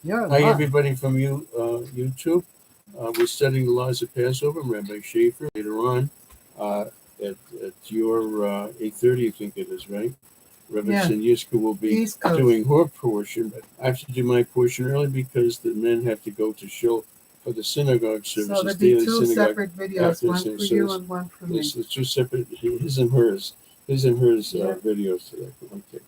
Yeah, Hi, live. everybody from YouTube. We're studying the laws of Passover. I'm Rabbi Schaefer. Later on, uh, at your 8:30, I think it is, right? Rabbi Yeah, Senyiska will be East Coast. doing her portion, but I have to do my portion early because the men have to go to shul for the synagogue So services, there'll be daily two synagogue separate videos, after the one synagogue. for So you it's, and one for me. it's, it's two separate, his and hers Yeah. videos today. Okay.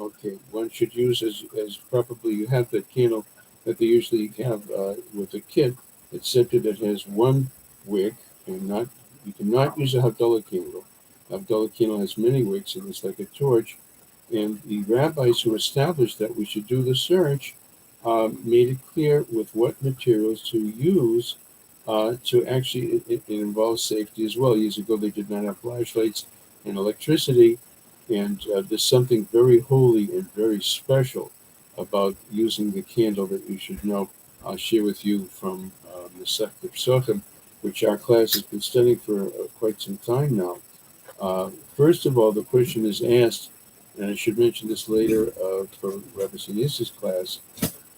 Okay, one should use as probably you have the candle that they usually have with a kit, except that it has one wick and not you cannot use a Havdalah candle. Havdalah candle has many wicks and it's like a torch. And the rabbis who established that we should do the search made it clear with what materials to use to actually it involves safety as well. Years ago, they did not have flashlights and electricity, and there's something very holy and very special about using the candle that you should know. I'll share with you from the Masechet Psachim, which our class has been studying for quite some time now. First of all, the question is asked, and I should mention this later for Rabbi Sinis's class.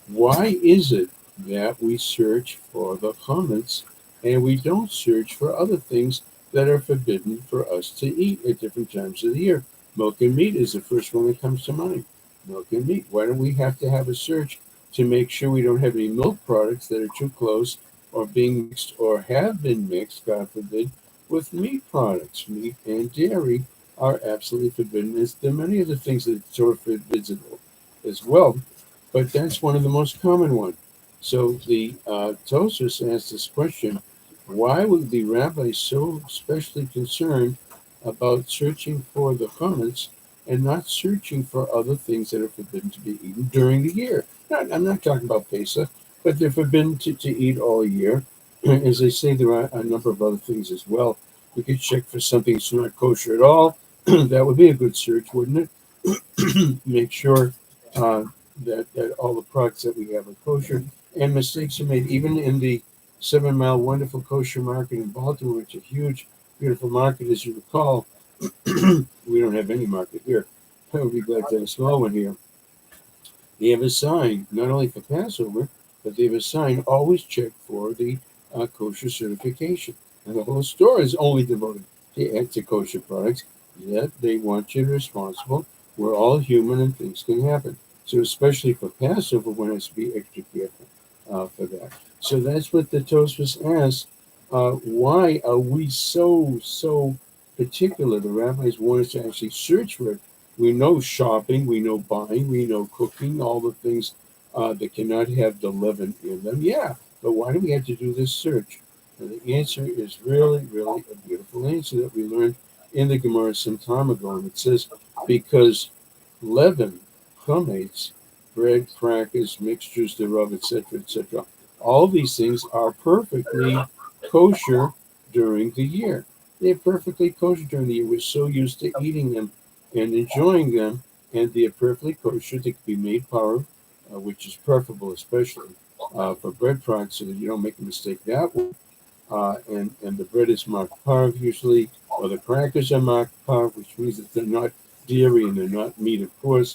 Why is it that we search for the chametz and we don't search for other things that are forbidden for us to eat at different times of the year? Milk and meat is the first one that comes to mind. Milk and meat. Why don't we have to have a search to make sure we don't have any milk products that are too close or being mixed or have been mixed, God forbid, with meat products? Meat and dairy are absolutely forbidden. There are many other things that the Torah forbids as well, but that's one of the most common ones. So the Tosfos asked this question: why would the rabbis so especially concerned about searching for the chametz and not searching for other things that are forbidden to be eaten during the year? I'm not talking about Pesach, but they're forbidden to eat all year. As they say, there are a number of other things as well. We could check for something that's not kosher at all. That would be a good search, wouldn't it? Make sure uh, that all the products that we have are kosher. And mistakes are made even in the 7 Mile Wonderful Kosher Market in Baltimore, which is a huge, beautiful market, as you recall. We don't have any market here. I would be glad to have a small one here. They have a sign, not only for Passover, but they have a sign, always check for the kosher certification. And the whole store is only devoted to kosher products, yet they want you responsible. We're all human and things can happen. So especially for Passover, one has to be extra careful for that. So that's what the Tosfos asks. Why are we so particular? The rabbis want us to actually search for it. We know shopping, we know buying, we know cooking, all the things that cannot have the leaven in them. Yeah, but why do we have to do this search? And the answer is really a beautiful answer that we learned in the Gemara some time ago. And it says, because leaven, chametz, bread, crackers, mixtures thereof, etc., all these things are perfectly kosher during the year. They're perfectly kosher during the year. We're so used to eating them and enjoying them, and they are perfectly kosher. They can be made parve, which is preferable, especially for bread products, so that you don't make a mistake that way. And the bread is marked parve usually, or the crackers are marked parve, which means that they're not dairy and they're not meat, of course.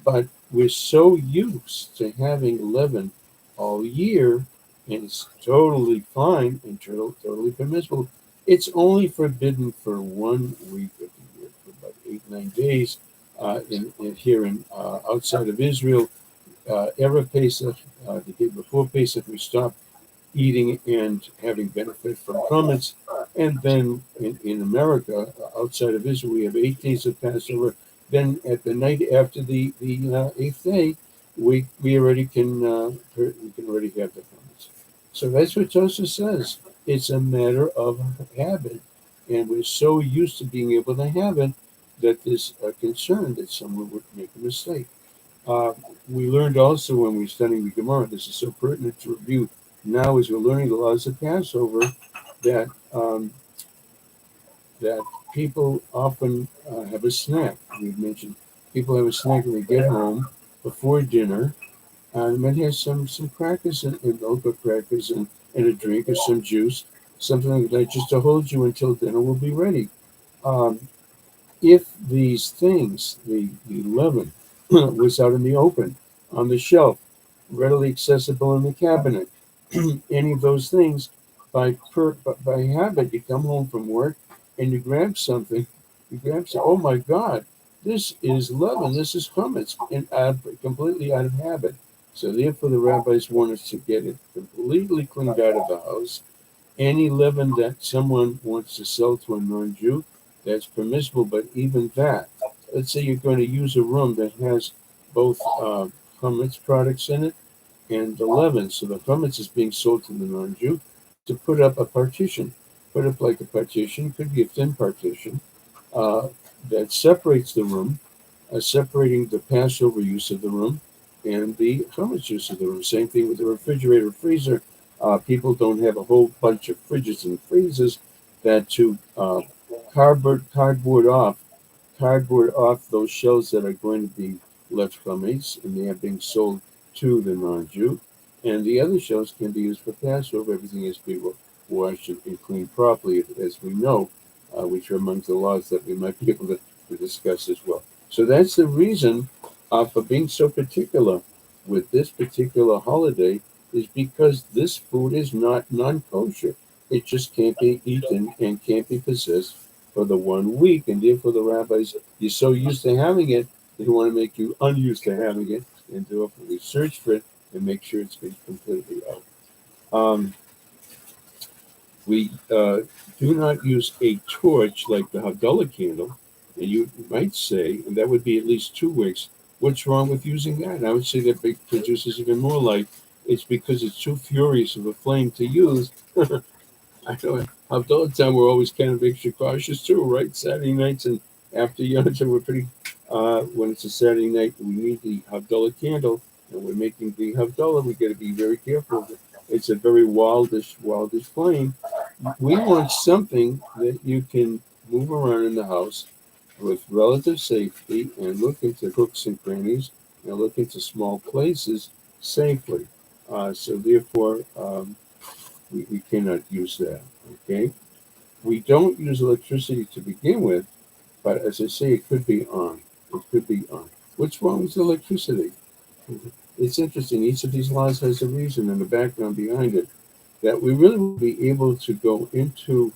But we're so used to having leaven all year, and it's totally fine and totally permissible. It's only forbidden for 1 week of the year, for about 8, 9 days. In here in outside of Israel, Erev Pesach, the day before Pesach, we stop eating and having benefit from chametz. And then in America, outside of Israel, we have 8 days of Passover. Then at the night after the eighth day, we already we can already have the chametz. So that's what Tosha says. It's a matter of habit, and we're so used to being able to have it that there's a concern that someone would make a mistake. Uh, we learned also when we were studying the Gemara, this is so pertinent to review now as we're learning the laws of Passover, that that people often have a snack. We've mentioned people have a snack when they get home before dinner, and might have some crackers and milk or crackers and a drink or some juice, something like that, just to hold you until dinner will be ready. Um, if these things, the leaven, was out in the open on the shelf, readily accessible in the cabinet. Any of those things, by habit, you come home from work and you grab something. You grab some. Oh my God, this is leaven. This is hummus, and completely out of habit. So therefore, the rabbis want us to get it completely cleaned out of the house. Any leaven that someone wants to sell to a non-Jew, that's permissible. But even that, let's say you're going to use a room that has both chametz products in it and the leaven. So the chametz is being sold to the non-Jew to put up a partition. Put up like a partition, could be a thin partition, uh, that separates the room, separating the Passover use of the room and the chametz use of the room. Same thing with the refrigerator, freezer. People don't have a whole bunch of fridges and freezers that to cardboard off those shelves that are going to be left chametz, and they are being sold to the non-Jew. And the other shelves can be used for Passover. Everything has to be washed and cleaned properly, as we know, which are among the laws that we might be able to discuss as well. So that's the reason for being so particular with this particular holiday, is because this food is not non-kosher. It just can't be eaten and can't be possessed for the 1 week, and therefore the rabbis, you're so used to having it, they want to make you unused to having it, and therefore we search for it and make sure it's been completely out. Um, we do not use a torch like the Havdalah candle, and you might say, and that would be at least 2 weeks. What's wrong with using that? And I would say that produces even more light. It's because it's too furious of a flame to use. I know Havdalah time we're always kind of extra cautious too, right? Saturday nights and after Yom Tov, we're pretty. When it's a Saturday night, we need the Havdalah candle, and we're making the Havdalah. We got to be very careful. It's a very wildish flame. We want something that you can move around in the house with relative safety and look into hooks and crannies and look into small places safely. So therefore, we cannot use that. Okay, we don't use electricity to begin with, but as I say, it could be on. It could be on. What's wrong with electricity? It's interesting. Each of these laws has a reason and a background behind it. That we really will be able to go into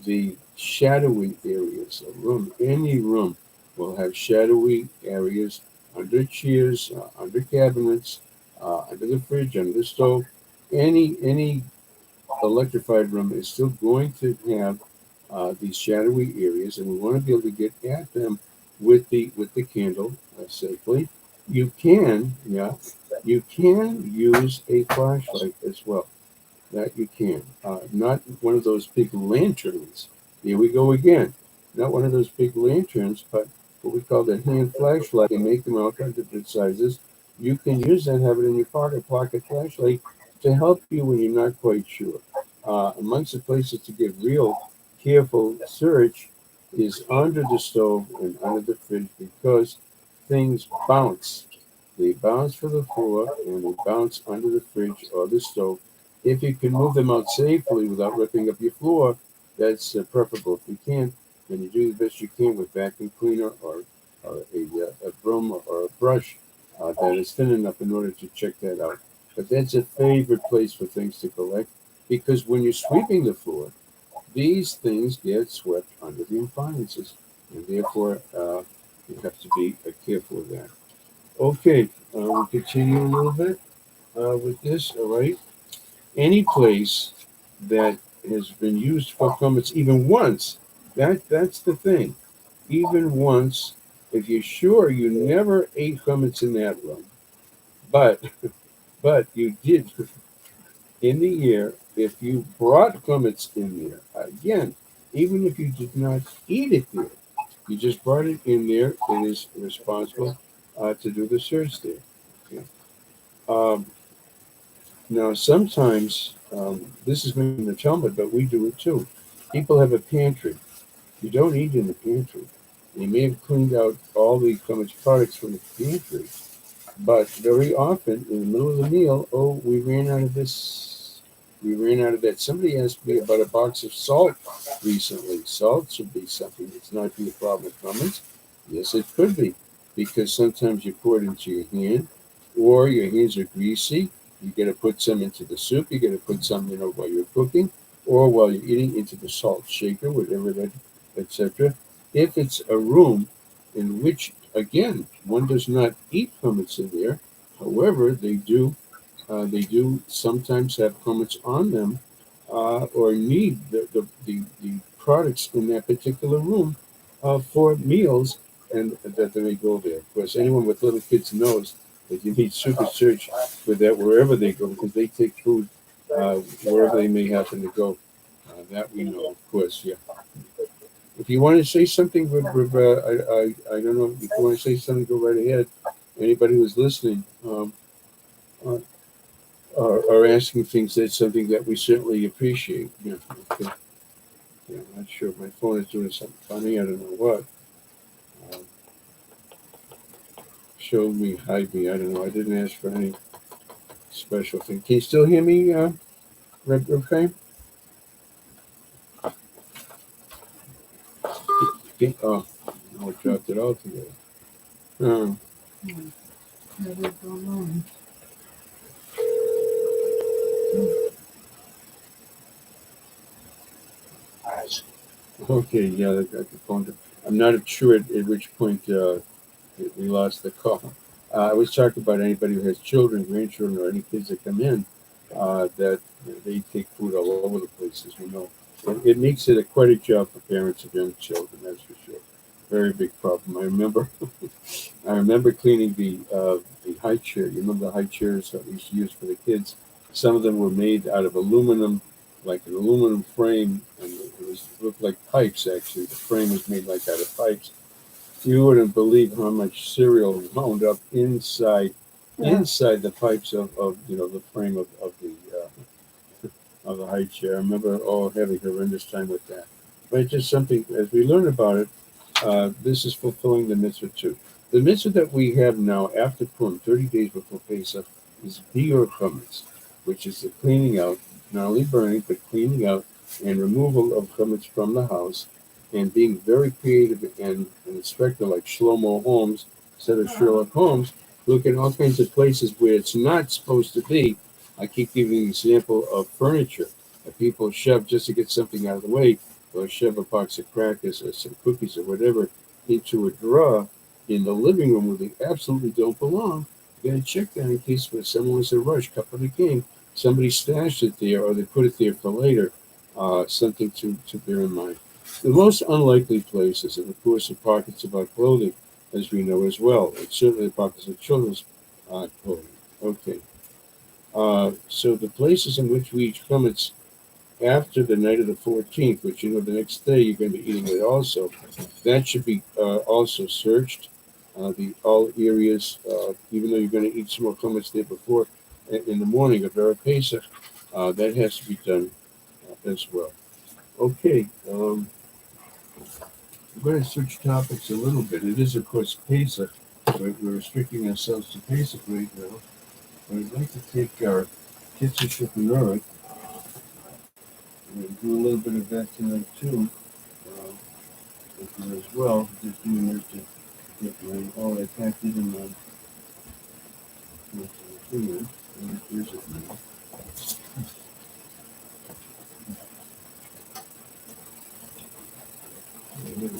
the shadowy areas of room. Any room will have shadowy areas under chairs, under cabinets, under the fridge, under the stove. Any electrified room is still going to have these shadowy areas, and we want to be able to get at them with the candle safely. You can, yeah, you can use a flashlight as well. That you can. Not one of those big lanterns. Here we go again. Not one of those big lanterns, but what we call the hand flashlight. They make them all kinds of different sizes. You can use that, have it in your pocket flashlight to help you when you're not quite sure. Amongst the places to get real careful search is under the stove and under the fridge, because things bounce. They bounce from the floor and they bounce under the fridge or the stove. If you can move them out safely without ripping up your floor, that's preferable. If you can't, then you do the best you can with vacuum cleaner or a broom or a brush that is thin enough in order to check that out. But that's a favorite place for things to collect, because when you're sweeping the floor, these things get swept under the appliances, and therefore you have to be careful of that. Okay, we'll continue a little bit with this. All right. Any place that has been used for comments even once, that's the thing. Even once, if you're sure you never ate comments in that room, but you did in the year, if you brought comments in there, again, even if you did not eat it there, you just brought it in there, it is responsible to do the search there. Okay. Um, Now, sometimes this is mentioned in the Talmud, but we do it too. People have a pantry. You don't eat in the pantry. You may have cleaned out all the Clemens products from the pantry, but very often in the middle of the meal, oh, we ran out of this. We ran out of that. Somebody asked me about a box of salt recently. Salt should be something that's not be a problem with Clemens. Yes, it could be, because sometimes you pour it into your hand or your hands are greasy, you got to put some into the soup. You got to put some, while you're cooking, or while you're eating into the salt shaker, whatever that, etc. If it's a room in which, again, one does not eat chametz in there, however, they do sometimes have chametz on them, or need the products in that particular room for meals, and that they may go there. Of course, anyone with little kids knows that you need super search for that wherever they go, because they take food wherever they may happen to go. That we know, of course, yeah. If you want to say something, I don't know. If you want to say something, go right ahead. Anybody who's listening, uh, are asking things, that's something that we certainly appreciate. Yeah, okay. Yeah, I'm not sure. My phone is doing something funny. I don't know what. Um, Show me, hide me. I don't know. I didn't ask for any special thing. Can you still hear me, okay? Oh, no, I dropped it all together. Um, okay, yeah, I got the phone. I'm not sure at which point we lost the call. I was talking about anybody who has children, grandchildren, or any kids that come in, that they take food all over the place, as we know. It makes it quite a job for parents of young children, that's for sure. Very big problem. I remember cleaning the high chair. You remember the high chairs that we used to use for the kids? Some of them were made out of aluminum, like an aluminum frame, and it looked like pipes. Actually, the frame was made like out of pipes. You wouldn't believe how much cereal wound up inside the pipes of the frame of the high chair. I remember having a horrendous time with that. But it's just something, as we learn about it, this is fulfilling the mitzvah too. The mitzvah that we have now after Purim, 30 days before Pesach, is Biur Chametz, which is the cleaning out, not only burning, but cleaning out and removal of chametz from the house, and being very creative and an inspector like Shlomo Holmes, instead of Sherlock Holmes, look at all kinds of places where it's not supposed to be. I keep giving an example of furniture that people shove just to get something out of the way, or shove a box of crackers or some cookies or whatever into a drawer in the living room where they absolutely don't belong. You gotta check that in case when someone was in a rush, couple of the game, somebody stashed it there or they put it there for later. Something to bear in mind. The most unlikely places, and of course, the pockets of our clothing, as we know as well. It's certainly the pockets of children's clothing. Okay. So the places in which we eat chametz after the night of the 14th, which the next day you're going to be eating it also, that should be also searched. The all areas, even though you're going to eat some more chametz there before in the morning of Erev Pesach, that has to be done as well. Okay, we're going to switch topics a little bit. It is, of course, Pesach. We're restricting ourselves to Pesach right now. But I'd like to take our Kitzur Shulchan and do a little bit of that tonight too, as well. Just doing this to get my all I packed it in my finger. Here's it now. Here we go.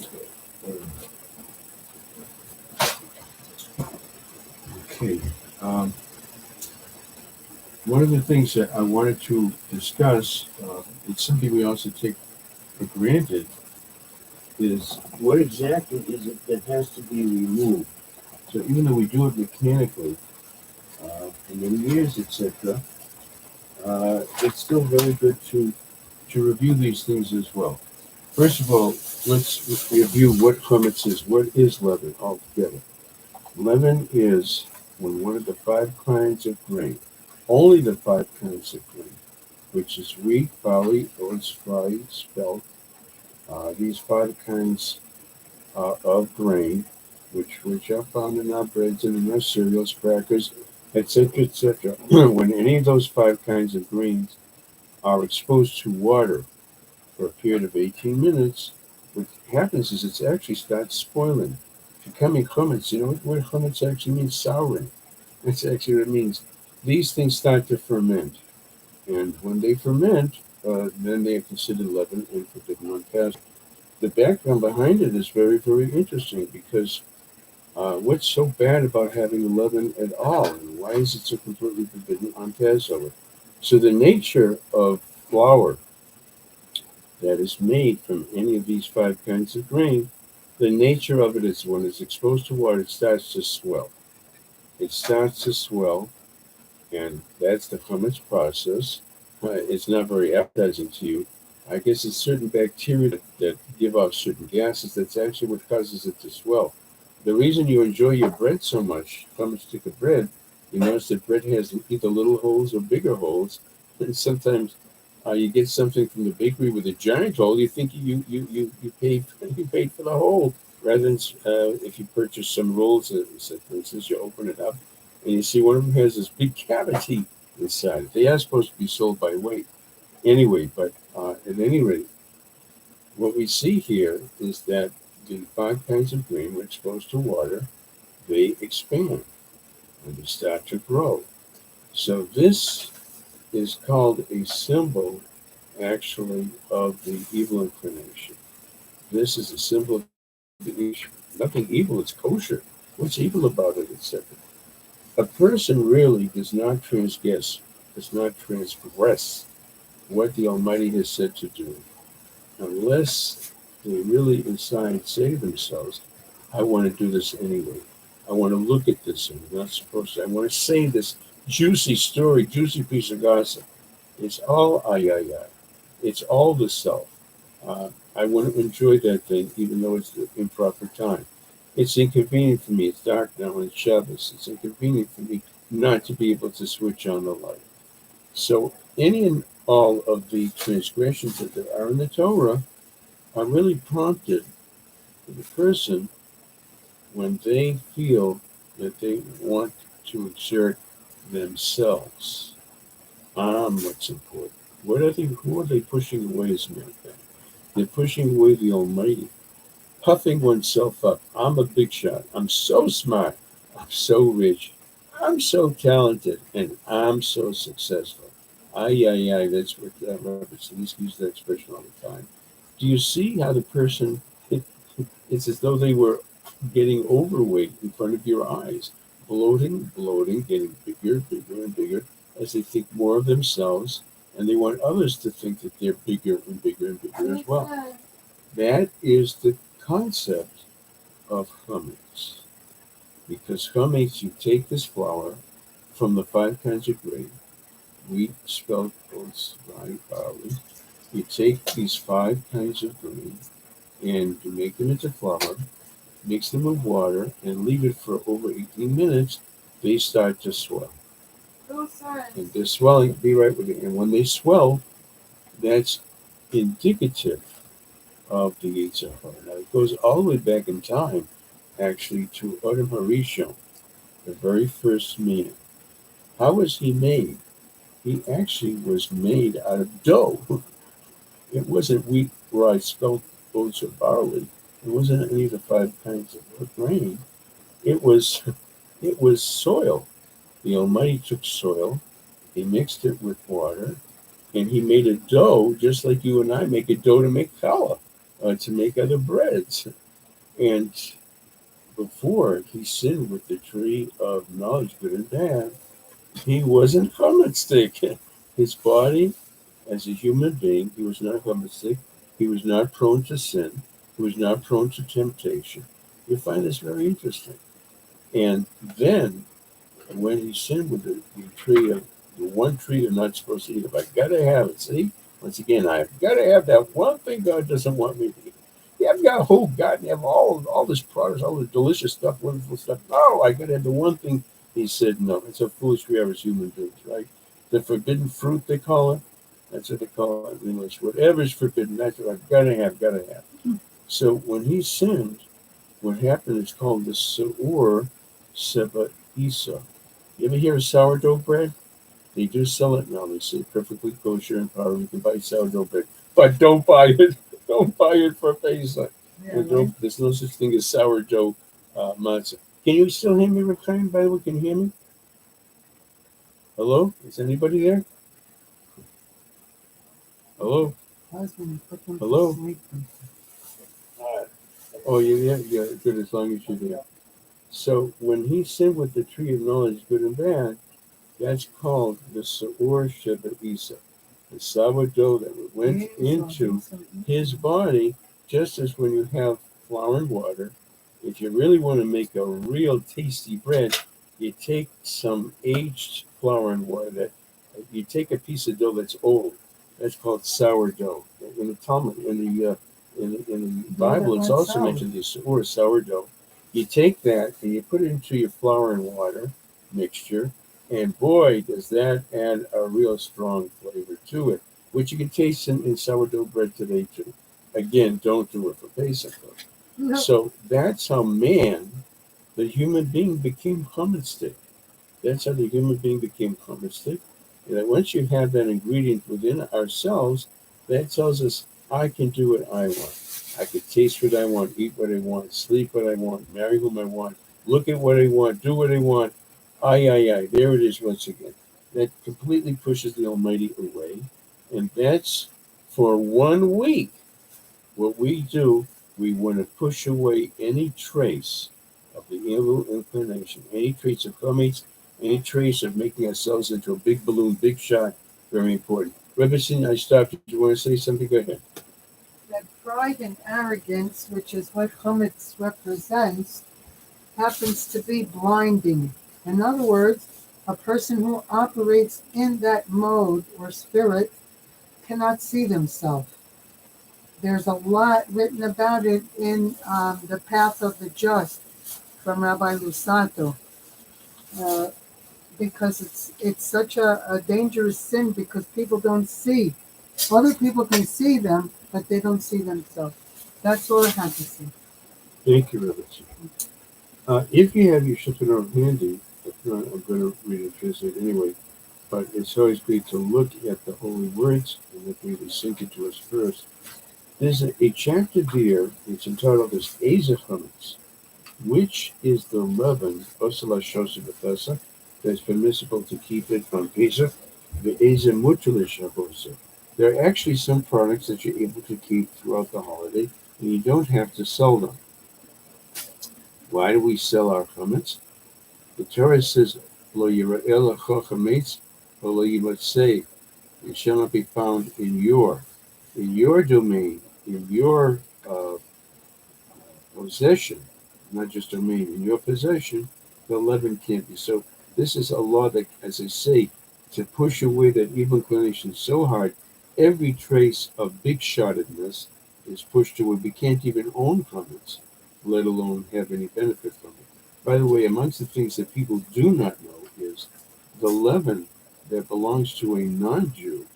Okay. One of the things that I wanted to discuss, it's something we also take for granted, is what exactly is it that has to be removed? So even though we do it mechanically, in many years, etc., it's still very good to review these things as well. First of all, let's review what chametz is. What is leaven altogether? Leaven is when one of the five kinds of grain, only the five kinds of grain, which is wheat, barley, oats, rye, spelt. These five kinds of grain, which are found in our breads and in our cereals, crackers, etc., etc. When any of those five kinds of grains are exposed to water for a period of 18 minutes, what happens is it actually starts spoiling, becoming chametz. You know what chametz actually means? Souring. That's actually what it means. These things start to ferment, and when they ferment, then they are considered leaven and forbidden on Passover. The background behind it is very, very interesting because what's so bad about having leaven at all, and why is it so completely forbidden on Passover? So the nature of flour that is made from any of these five kinds of grain, the nature of it is when it's exposed to water, it starts to swell. It starts to swell, and that's the chametz process. It's not very appetizing to you. I guess it's certain bacteria that give off certain gases that's actually what causes it to swell. The reason you enjoy your bread so much, chametz stick of bread, you notice that bread has either little holes or bigger holes, and sometimes you get something from the bakery with a giant hole. You think you paid you paid for the hole rather than if you purchase some rolls. So for instance, you open it up and you see one of them has this big cavity inside it. They are supposed to be sold by weight anyway, but at any rate, what we see here is that the five kinds of grain, when exposed to water, they expand and they start to grow. So this is called a symbol, actually, of the evil inclination. This is a symbol of the nothing evil. It's kosher. What's evil about it, etc. A person really does not transgress what the Almighty has said to do, unless they really inside say to themselves, I want to do this anyway. I want to look at this and I'm not supposed to. I want to say this juicy story, juicy piece of gossip. It's all ay ay ay. It's all the self. I want to enjoy that thing even though it's the improper time. It's inconvenient for me. It's dark now on Shabbos. It's inconvenient for me not to be able to switch on the light. So any and all of the transgressions that there are in the Torah are really prompted for the person when they feel that they want to exert themselves on what's important. Who are they pushing away as a matter of fact? They're pushing away the Almighty, puffing oneself up. I'm a big shot. I'm so smart. I'm so rich. I'm so talented. And I'm so successful. Ay, ay, ay. That's what Robert Salinsky used that expression all the time. Do you see how the person, it's as though they were getting overweight in front of your eyes, bloating, bloating, getting bigger, bigger, and bigger as they think more of themselves, and they want others to think that they're bigger and bigger and bigger as well. That is the concept of chametz. Because chametz, you take this flour from the five kinds of grain, wheat, spelt, oats, rye, barley. You take these five kinds of grain and you make them into flour, mix them with water, and leave it for over 18 minutes. They start to swell. And they're swelling, be right with it. And when they swell, that's indicative of the Yetzer Hara. Now, it goes all the way back in time, actually, to Adam Harishon, the very first man. How was he made? He actually was made out of dough. It wasn't wheat, rye, spelt, oats, or barley. It wasn't any of the five kinds of grain. It was it was soil. The Almighty took soil, he mixed it with water, and he made a dough just like you and I make a dough to make challah, to make other breads. And before he sinned with the tree of knowledge, good and bad, he wasn't chametzik. His body, as a human being, he was not chametzik. He was not prone to sin. He was not prone to temptation. You find this very interesting. And then, when he sinned with the tree of the one tree you're not supposed to eat, if I gotta have it, see, once again, I've gotta have that one thing God doesn't want me to eat. Yeah, I've got a whole garden, have all this produce, all the delicious stuff, wonderful stuff. No, I gotta have the one thing. He said, no, it's a foolish we are as human beings, right? The forbidden fruit, they call it. That's what they call it in English. Whatever is forbidden, that's what I've gotta have, gotta have. So when he sinned, what happened is called the Seor Seba Isa. You ever hear of sourdough bread? They do sell it now. They say perfectly kosher and powder. You can buy sourdough bread, but don't buy it. Don't buy it for Pesach. Yeah, right. There's no such thing as sourdough matzah. Can you still hear me, Rekaim? By the way, can you hear me? Hello? Is anybody there? Hello? Husband put them Hello? to sleep. Oh, yeah, good, as long as you're there. So when he sinned with the tree of knowledge, good and bad, that's called the Seor Sheba Isa, the sourdough that went into his body, just as when you have flour and water. If you really want to make a real tasty bread, you take some aged flour and water. You take a piece of dough that's old. That's called sourdough. In the Talmud, in the Bible, it's also mentioned as or sourdough. You take that and you put it into your flour and water mixture, and boy, does that add a real strong flavor to it, which you can taste in sourdough bread today too. Again, don't do it for Pesach though. No. So that's how the human being, became hummustic. That's how the human being became hummustic. And that once you have that ingredient within ourselves, that tells us I can do what I want. I can taste what I want, eat what I want, sleep what I want, marry whom I want, look at what I want, do what I want. Aye, aye, aye. There it is once again. That completely pushes the Almighty away. And that's for 1 week. What we do, we want to push away any trace of the evil inclination, any trace of chametz, any trace of making ourselves into a big balloon, big shot. Very important. Rebbetzin, I stopped. Did you want to say something? Go ahead. That pride and arrogance, which is what chametz represents, happens to be blinding. In other words, a person who operates in that mode or spirit cannot see themselves. There's a lot written about it in The Path of the Just from Rabbi Lusato, uh, because it's such a dangerous sin because people don't see. Other people can see them, but they don't see themselves. That's all I have to say. Thank you, Rebbetzin. If you have your Shulchan handy, if not, I'm going to read and translate anyway. But it's always great to look at the holy words and let me sink it to us first. There's a chapter there. It's entitled as Eza Chametz, which is the leaven Osala Shosa Bethesa that's permissible to keep it from Pesach, the Eza Mutulish Shabosa. There are actually some products that you're able to keep throughout the holiday, and you don't have to sell them. Why do we sell our chametz? The Torah says, "Lo yira'el chametz, lo yimatzei." It shall not be found in your domain, in your possession, not just domain, in your possession, the leaven can't be. So this is a law that, as I say, to push away that evil inclination so hard, every trace of big shottedness is pushed away. We can't even own from it, let alone have any benefit from it. By the way, amongst the things that people do not know is the leaven that belongs to a non-Jew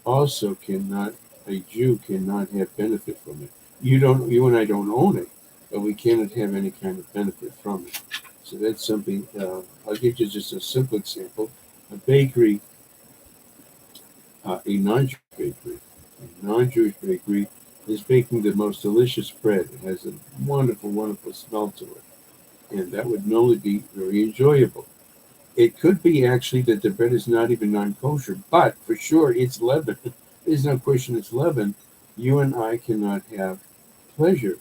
also cannot, a Jew cannot have benefit from it. You and I don't own it, but we cannot have any kind of benefit from it. So that's something. I'll give you just a simple example. A bakery, a non-Jewish bakery, is baking the most delicious bread. It has a wonderful, wonderful smell to it, and that would normally be very enjoyable. It could be actually that the bread is not even non-kosher, but for sure it's leaven. There's no question it's leaven. You and I cannot have pleasure.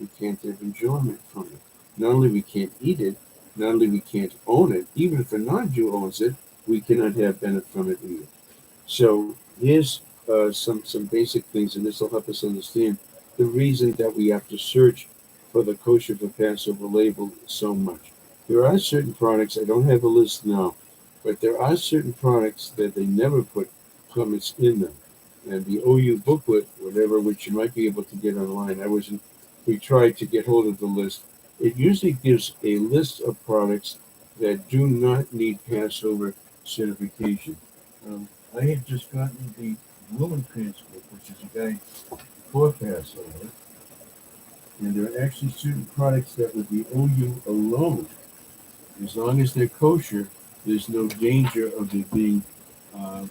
We can't have enjoyment from it. Not only we can't eat it, not only we can't own it, even if a non-Jew owns it, we cannot have benefit from it either. So here's some basic things, and this will help us understand the reason that we have to search for the kosher for Passover label so much. There are certain products, I don't have a list now, but there are certain products that they never put chametz in them. And the OU booklet, whatever, which you might be able to get online, we tried to get hold of the list. It usually gives a list of products that do not need Passover certification. I had just gotten the Blumenkrantz book, which is a guide for Passover, and there are actually certain products that with the OU alone, as long as they're kosher, there's no danger of there being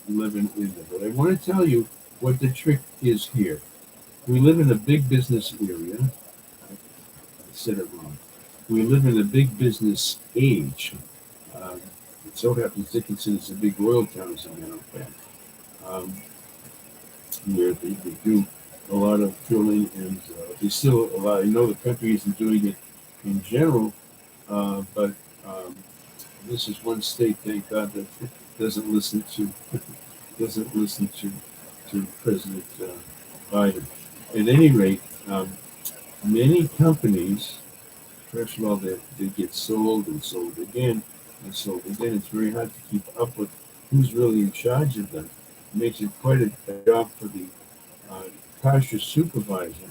leaven in them. But I want to tell you what the trick is here. We live in a big business area. I said it wrong. We live in a big business age. Uh, It so happens Dickinson is a big oil town, as a matter of fact, um, where they do a lot of drilling, and there's still a lot. I know the country isn't doing it in general, but um, this is one state, thank God, that doesn't listen to doesn't listen to President Biden. At any rate, many companies, first of all, they get sold and sold again and sold again. It's very hard to keep up with who's really in charge of them. It makes it quite a job for the uh, kosher supervisor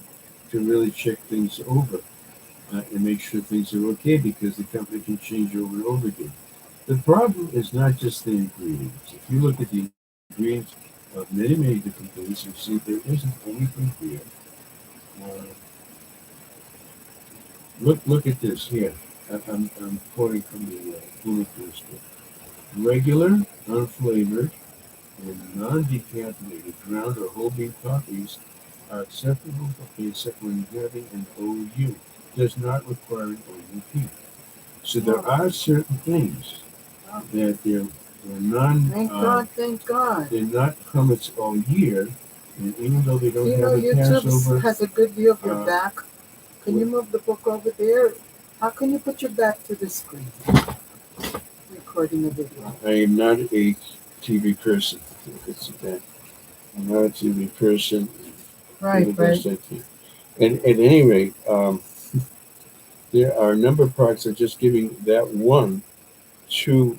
to really check things over and make sure things are okay, because the company can change over and over again. The problem is not just the ingredients. If you look at the ingredients of many different things, you see there isn't anything here. Uh, look at this here. I'm quoting from the Food Book. Regular, unflavored, and non-decaffeinated ground or whole bean coffees are acceptable for Pesach when having an OU. Does not require an OUP. So there are certain things that they're non. Thank God. They're not permits all year, and even though they don't You know, have a YouTube Passover, has a good view of your uh, back. Can you move the book over there? How can you put your back to the screen? Recording a video. I am not a TV person. It's that. I'm not a TV person. Right, The best I can. And at any rate, there are a number of products that are just giving that one to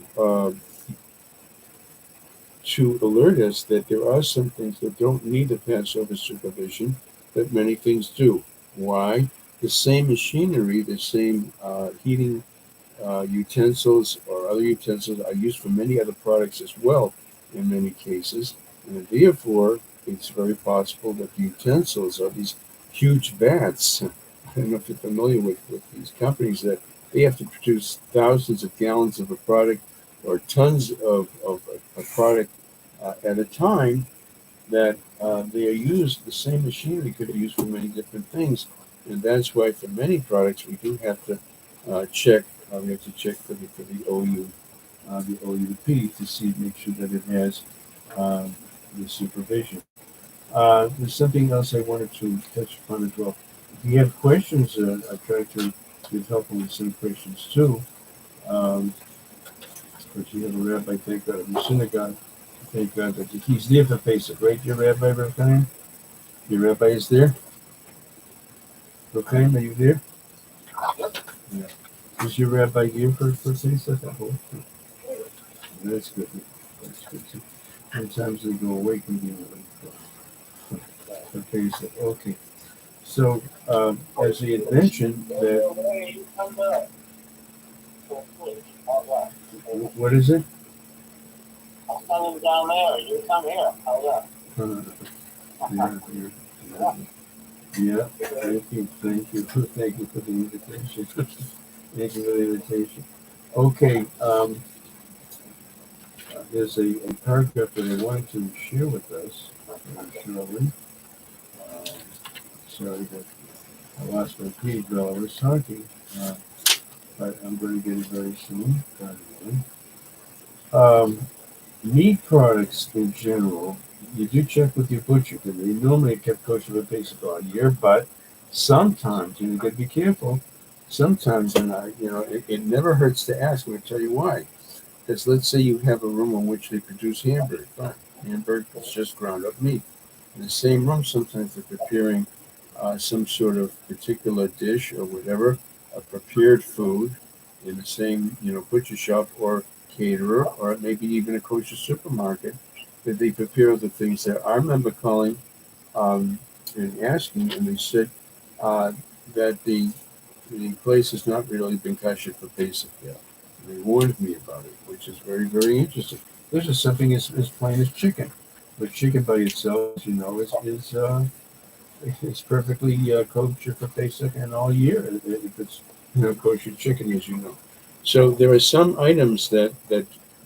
alert us that there are some things that don't need the Passover supervision, but many things do. Why? The same machinery, the same heating utensils or other utensils are used for many other products as well in many cases. And therefore, it's very possible that the utensils are these huge vats. I don't know if you're familiar with these companies that they have to produce thousands of gallons of a product or tons of a product at a time, that they are used, the same machinery could be used for many different things. And that's why for many products we do have to check, we have to check for the the OUP to see, make sure that it has the supervision. There's something else I wanted to touch upon as well. If you have questions, I try to give help with some questions too. Um, but you have a rabbi, thank God, of the synagogue. Thank God that he's there for Pesach, right? Your rabbi, Rav Chaim? Your rabbi is there? Rav Chaim, are you there? Yeah. Is your rabbi here for Pesach? I hope. That's good. That's good. Sometimes they go away from being for Pesach. Okay. So, as he had mentioned, that what is it? I'm coming down there. You come here. Yeah. Thank you. Thank you. Thank you for the invitation. Thank you for the invitation. Okay. There's a paragraph that I wanted to share with us, Shirley. Sorry that I lost my page while I was talking, but I'm going to get it very soon. God willing. Meat products in general, you do check with your butcher, because they normally kept kosher for Pesach all year, but sometimes, and you got to be careful, sometimes, and it never hurts to ask. I'm going to tell you why. Because let's say you have a room in which they produce hamburger. Fine. Hamburger is just ground up meat. In the same room, sometimes they're preparing some sort of particular dish or whatever, a prepared food in the same, butcher shop or caterer, or maybe even a kosher supermarket, that they prepare the things that I remember calling and asking, and they said that the place has not really been kosher for Pesach yet. They warned me about it, which is very, very interesting. This is something as plain as chicken. But chicken by itself, as you know, is perfectly kosher for Pesach and all year if it's kosher chicken, as you know. So there are some items that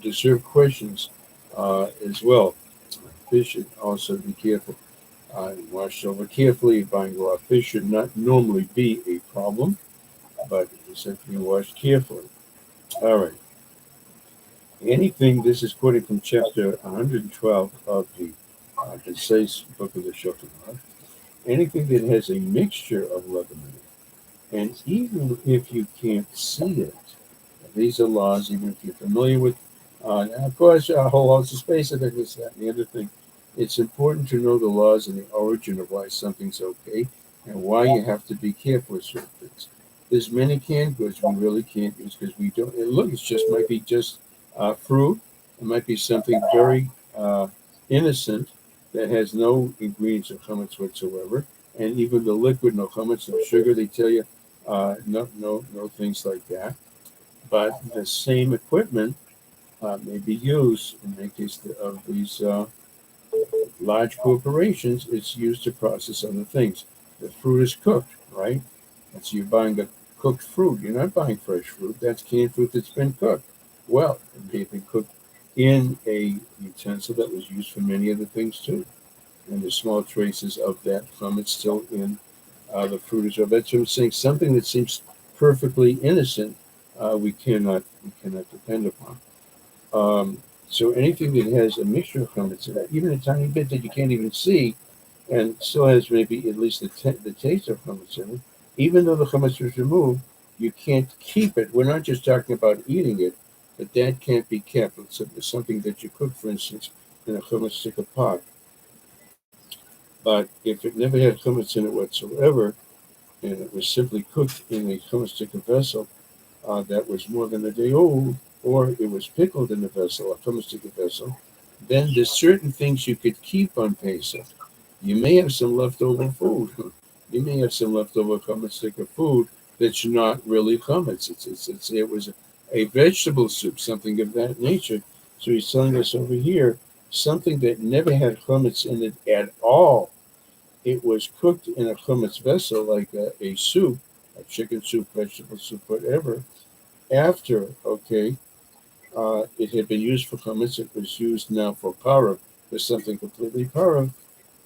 deserve questions as well. Fish should also be careful. Washed over carefully. Buying raw fish should not normally be a problem, but it has to be washed carefully. All right. Anything, this is quoting from chapter 112 of the Concise Book of the Shulchan Aruch, anything that has a mixture of leaven in it, and even if you can't see it, these are laws, even if you're familiar with, of course, a whole host of space, and this, that, and the other thing. It's important to know the laws and the origin of why something's okay and why you have to be careful with certain things. There's many canned goods we really can't use because we don't. And look, it's just might be just fruit. It might be something very innocent that has no ingredients of chametz whatsoever, and even the liquid, no chametz, no sugar. They tell you, no things like that. But the same equipment may be used in the case of these large corporations. It's used to process other things. The fruit is cooked, right? And so you're buying a cooked fruit. You're not buying fresh fruit. That's canned fruit that's been cooked. Well, it may have been cooked in a utensil that was used for many other things too. And there's small traces of that from it still in the fruit as well. That's what I'm saying. Something that seems perfectly innocent, we cannot depend upon. So anything that has a mixture of chametz in it, even a tiny bit that you can't even see, and still has maybe at least the taste of chametz in it, even though the chametz was removed, you can't keep it. We're not just talking about eating it, but that can't be kept. It's something that you cook, for instance, in a chametz stick pot. But if it never had chametz in it whatsoever, and it was simply cooked in a chametz stick vessel, that was more than a day old, or it was pickled in a vessel, a chametz vessel, then there's certain things you could keep on Pesach. You may have some leftover food. You may have some leftover chametz of food that's not really chametz. It was a vegetable soup, something of that nature. So he's telling us over here something that never had chametz in it at all. It was cooked in a chametz vessel, like a soup, a chicken soup, vegetable soup, whatever, after, okay, it had been used for chametz, it was used now for parav, for something completely parav.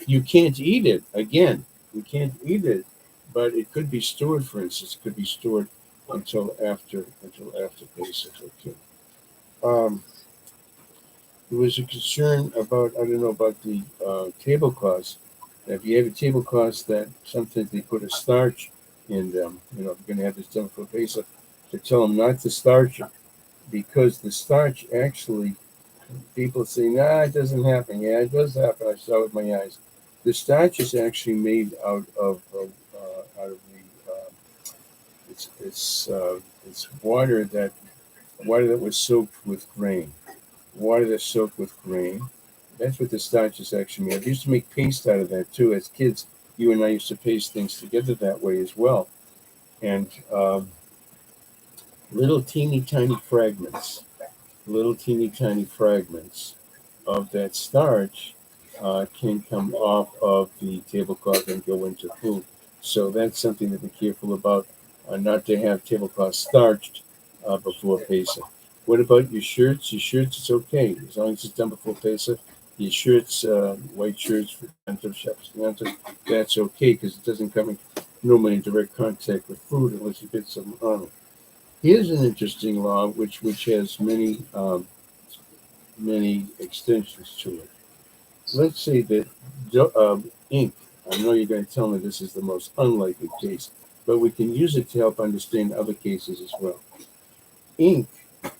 You can't eat it again. You can't eat it, but it could be stored. For instance, it could be stored until after Pesach. Okay. Um, there was a concern about I don't know about the tablecloths. If you have a tablecloth that sometimes they put a starch in them, if you're going to have this done for Pesach, to tell them not to starch it because the starch actually, people say, nah, it doesn't happen. Yeah, it does happen. I saw it with my eyes. The starch is actually made out of the it's water that was soaked with grain. Water that's soaked with grain. That's what the starch is actually made of. I used to make paste out of that too. As kids, you and I used to paste things together that way as well. And little teeny tiny fragments little teeny tiny fragments of that starch can come off of the tablecloth and go into food. So that's something to be careful about, not to have tablecloth starched before Pesach. What about your shirts? Your shirts, it's okay as long as it's done before Pesach. Your shirts, white shirts for Yantav, Shabbos, Yantav, that's okay because it doesn't come in normally in direct contact with food unless you get some on it. Here's an interesting law which has many extensions to it. Let's say that ink. I know you're going to tell me this is the most unlikely case, but we can use it to help understand other cases as well. Ink,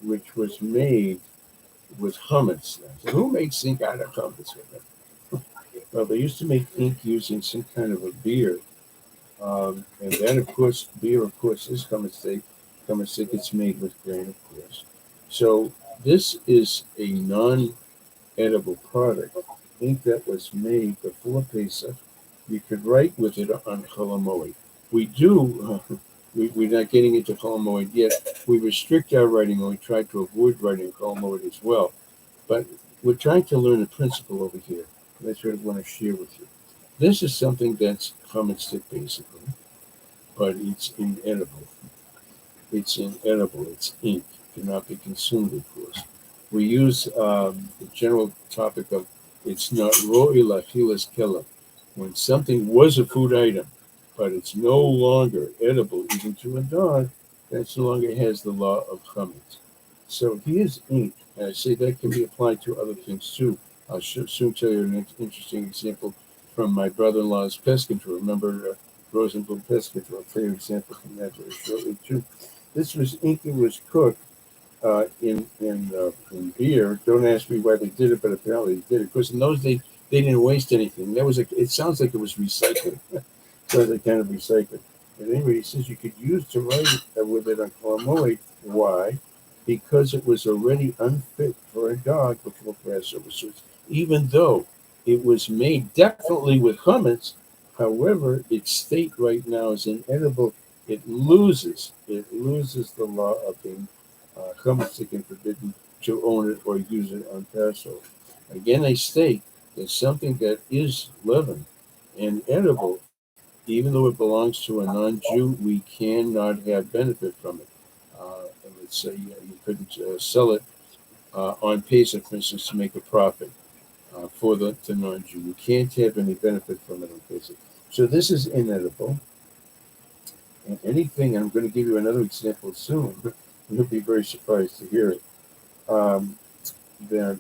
which was made with hummus. So who makes ink out of hummus? Well, they used to make ink using some kind of a beer. And then, of course, beer, of course, is hummus. Hummus it's made with grain, of course. So this is a non-edible product. Ink that was made before Pesach. You could write with it on Cholamoid. We do. We're not getting into Cholamoid yet. We restrict our writing, and we try to avoid writing Cholamoid as well. But we're trying to learn a principle over here. That's what I want to share with you. This is something that's common stick basically, but it's inedible. It's inedible. It's ink. It cannot be consumed, of course. We use the general topic of it's not ro'i lachilas kela. When something was a food item, but it's no longer edible even to a dog, that no longer has the law of chametz. So here's ink. And I say that can be applied to other things too. I'll soon tell you an interesting example from my brother-in-law's pest control. Remember Rosenblum pest control? I'll tell you an example from that very shortly too. This was ink that was cooked in beer. Don't ask me why they did it, but apparently they did it. Because in those days they didn't waste anything. That was it sounds like it was recycled. Sounds like kind of recycled. And anyway, he says you could use to write with it on guacamole. Why? Because it was already unfit for a dog before Passover. So even though it was made definitely with chametz, however, its state right now is inedible. It loses the law of being chametzik and forbidden to own it or use it on Passover. Again, I state that something that is leavened and edible, even though it belongs to a non-Jew, we cannot have benefit from it. And let's say you couldn't sell it on Pesach, for instance, to make a profit for the non-Jew. You can't have any benefit from it on Pesach. So this is inedible. And anything, I'm going to give you another example soon, but you'll be very surprised to hear it. That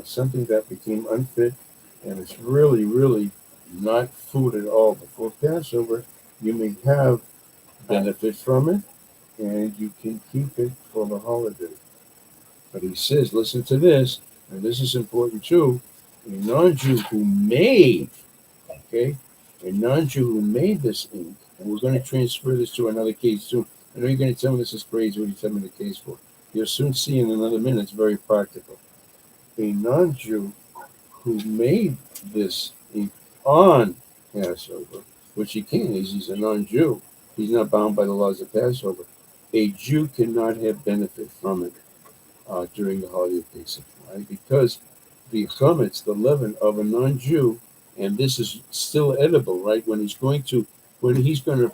something that became unfit and it's really, really not food at all before Passover, you may have benefit from it and you can keep it for the holiday. But he says, listen to this, and this is important too. A non-Jew who made, okay, a non-Jew who made this ink, and we're going to transfer this to another case soon. I know you're going to tell me this is crazy. What are you telling me the case for? You'll soon see in another minute. It's very practical. A non-Jew who made this ink on Passover, which he can, he's a non-Jew. He's not bound by the laws of Passover. A Jew cannot have benefit from it during the holiday of Pesach, right? Because the chametz, the leaven of a non-Jew, and this is still edible, right? When he's going to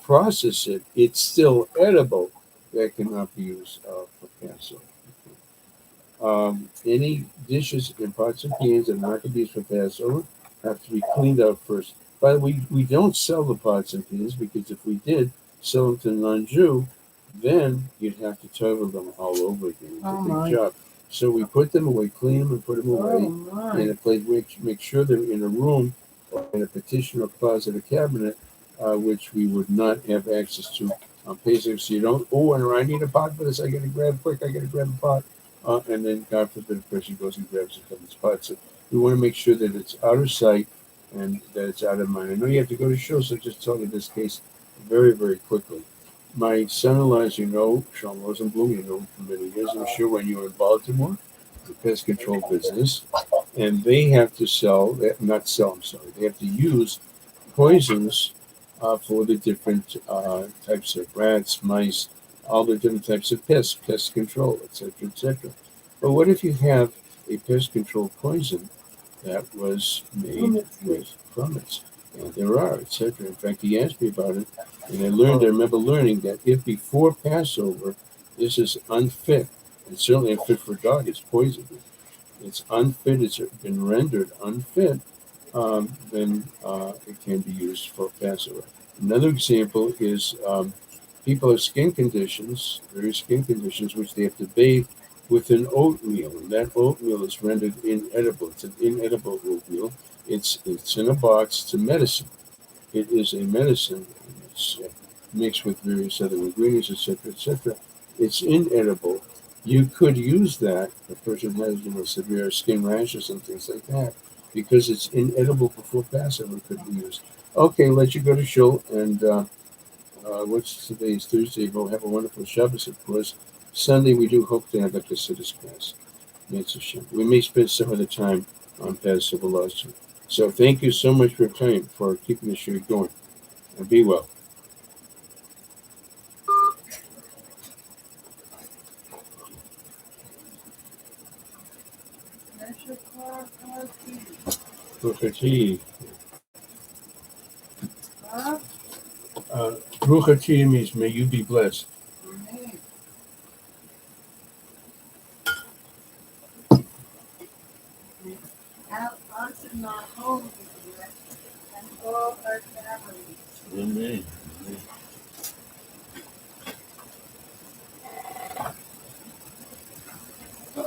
process it, it's still edible. That cannot be used for Passover. Any dishes and pots and pans that are not going to be used for Passover have to be cleaned out first. By the way, we don't sell the pots and pans because if we did sell them to a non-Jew, then you'd have to total them all over again. It's a big job. So we put them away, clean them and put them away in a place, make sure they're in a room or in a petition or closet or cabinet, which we would not have access to on Pesach. So you don't, and I need a pot for this, I got to grab a pot. And then, God forbid, a person goes and grabs a couple of spots. So we want to make sure that it's out of sight and that it's out of mind. I know you have to go to show, so just tell me this case very, very quickly. My son-in-law, as you know, Sean Rosenblum, you know him for many years, I'm sure, when you were in Baltimore, the pest control business, and they have to they have to use poisons for the different types of rats, mice, all the different types of pests, pest control, etc., etc. But what if you have a pest control poison that was made with chametz? And there are, etc. In fact, he asked me about it, and I remember learning that if before Passover, this is unfit, and certainly unfit for a dog, it's poison. It's unfit, it's been rendered unfit, then it can be used for Passover. Another example is people have various skin conditions, which they have to bathe with an oatmeal, and that oatmeal is rendered inedible. It's an inedible oatmeal. It's in a box. It's a medicine. It is a medicine. It's mixed with various other ingredients, etc., etc. It's inedible. You could use that. A person has, severe skin rashes and things like that, because it's inedible before Passover. Could be used. Okay, let you go to shul, and what's today is Thursday. We'll have a wonderful Shabbos, of course. Sunday we do hope to have a Chassidus class. We may spend some of the time on Passover laws too. So thank you so much for your time, for keeping the show going, and be well. Ruchati. Ruchati means may you be blessed. Have us in our home and all our families. Amen.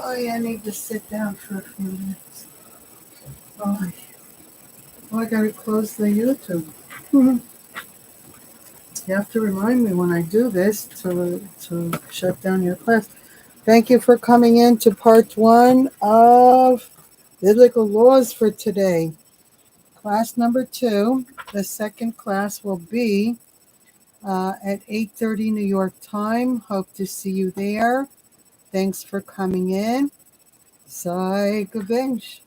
I need to sit down for a few minutes. Oh, I gotta close the YouTube. You have to remind me when I do this to shut down your class. Thank you for coming in to part 1 of Biblical Laws for today. Class number 2, the second class will be at 8:30 New York time. Hope to see you there. Thanks for coming in. Sei gewünscht.